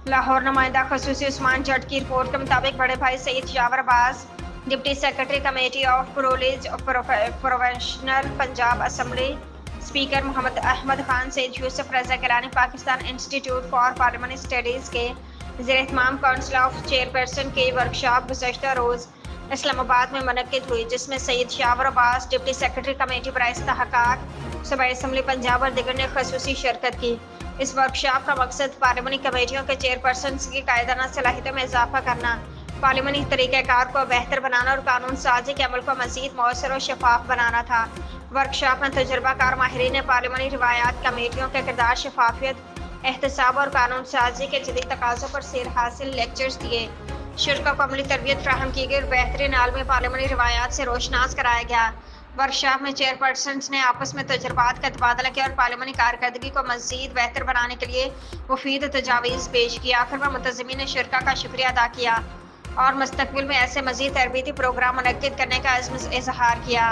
लाहौर नुमाइंदा खसूसी उस्मान जट की रिपोर्ट के मुताबिक बड़े भाई Syed Yawar Abbas, deputy secretary committee of प्रोलेज professional Punjab assembly, speaker Mohammad Ahmad Khan, Syed Yousaf Raza Gilani, Pakistan institute for parliamentary studies के ज़ेर-ए-इत्माम काउंसिल ऑफ चेयरपर्सन की वर्कशॉप गुज़श्ता रोज़ इस्लामाबाद में मुनक्किद हुई, जिसमें Syed Yawar Abbas, deputy secretary committee बराए इस्तेहकाक सूबाई असम्बली पंजाब और दिगर ने खसूसी शिरकत की। इस वर्कशॉप का मकसद पार्लियामानी कमेटियों के चेयरपर्सन की कायदाना सलाहियतों में इजाफा करना, पार्लियामानी तरीक़ाकार को बेहतर बनाना और कानून साजी के अमल को मज़ीद मौसर और शफाफ बनाना था। वर्कशॉप में तजुर्बाकार माहिरीन ने पार्लियामानी रिवायात, कमेटियों के किरदार, शफाफियत, एहतसाब और कानून साजी के जदीद तकाज़ों पर सेर हासिल लेक्चर्स दिए। शुरा को अमली तरबियत फ्राहम की गई और बेहतरीन आलमी पार्लियामानी रिवायात से रोशनास कराया गया। वर्कशॉप में चेयरपर्सन ने आपस में तजुर्बात का तबादला किया और पार्लियामानी कारकर्दगी को मज़ीद बेहतर बनाने के लिए मुफीद तजावीज़ पेश की। आखिर में मुंतज़मीन ने शुरा का शुक्रिया अदा किया और मुस्तकबिल में ऐसे मज़ीद तरबियती प्रोग्राम मुनक्किद करने का अज़्म इज़हार किया।